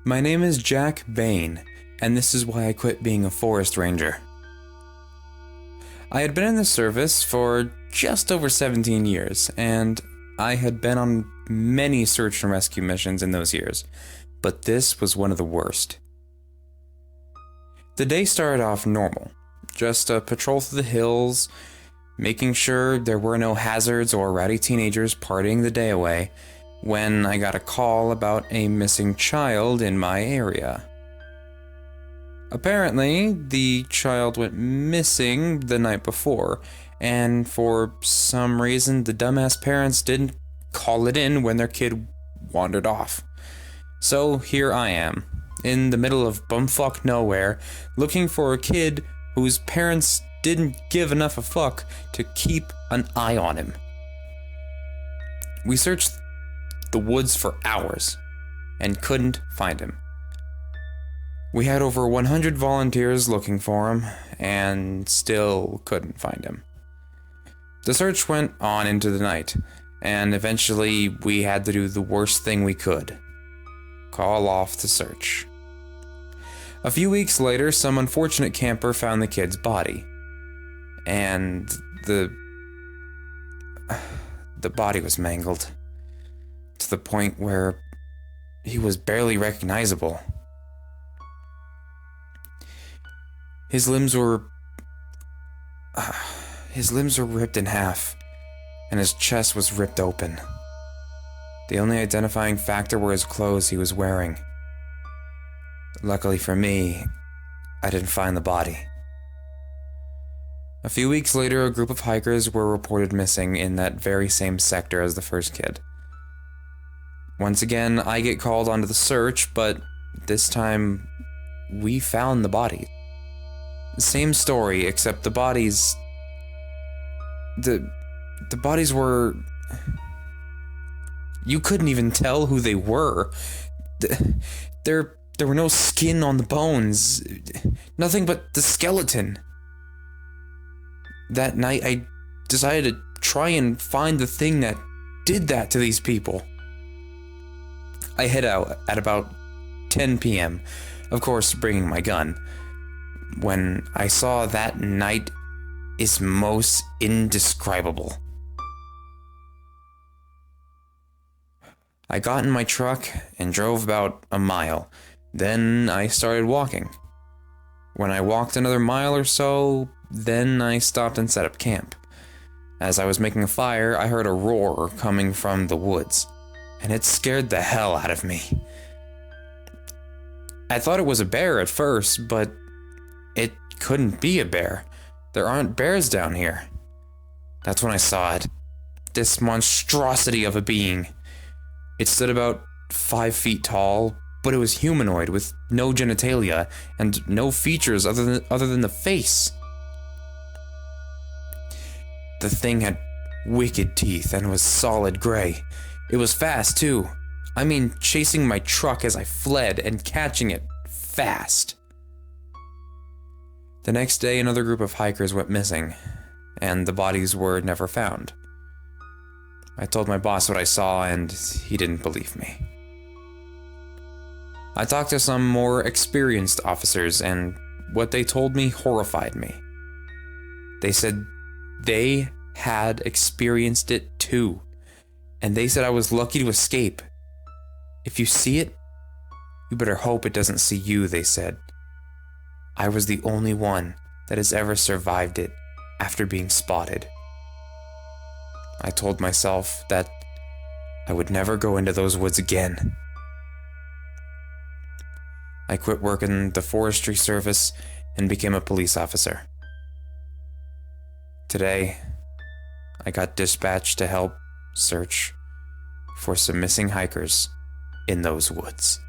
My name is Jack Bain, and this is why I quit being a forest ranger. I had been in the service for just over 17 years, and I had been on many search and rescue missions in those years, but this was one of the worst. The day started off normal, just a patrol through the hills, making sure there were no hazards or rowdy teenagers partying the day away, when I got a call about a missing child in my area. Apparently, the child went missing the night before, and for some reason the dumbass parents didn't call it in when their kid wandered off. So here I am, in the middle of bumfuck nowhere, looking for a kid whose parents didn't give enough a fuck to keep an eye on him. We searched the woods for hours and couldn't find him. We had over 100 volunteers looking for him and still couldn't find him. The search went on into the night, and eventually we had to do the worst thing we could: call off the search. A few weeks later, some unfortunate camper found the kid's body, and the body was mangled to the point where he was barely recognizable. His limbs were ripped in half, and his chest was ripped open. The only identifying factor were his clothes he was wearing. Luckily for me, I didn't find the body. A few weeks later, a group of hikers were reported missing in that very same sector as the first kid. Once again, I get called onto the search, but this time, we found the body. Same story, except the bodies... The bodies were... You couldn't even tell who they were. There were no skin on the bones. Nothing but the skeleton. That night, I decided to try and find the thing that did that to these people. I hid out at about 10 p.m., of course bringing my gun, when I saw that night is most indescribable. I got in my truck and drove about a mile. Then I started walking. When I walked another mile or so, then I stopped and set up camp. As I was making a fire, I heard a roar coming from the woods, and it scared the hell out of me. I thought it was a bear at first, but it couldn't be a bear. There aren't bears down here. That's when I saw it. This monstrosity of a being. It stood about 5 feet tall, but it was humanoid with no genitalia and no features other than the face. The thing had wicked teeth and was solid gray. It was fast too. I mean, chasing my truck as I fled and catching it fast. The next day, another group of hikers went missing, and the bodies were never found. I told my boss what I saw, and he didn't believe me. I talked to some more experienced officers, and what they told me horrified me. They said they had experienced it too, and they said I was lucky to escape. If you see it, you better hope it doesn't see you, they said. I was the only one that has ever survived it after being spotted. I told myself that I would never go into those woods again. I quit working the forestry service and became a police officer. Today, I got dispatched to help search for some missing hikers in those woods.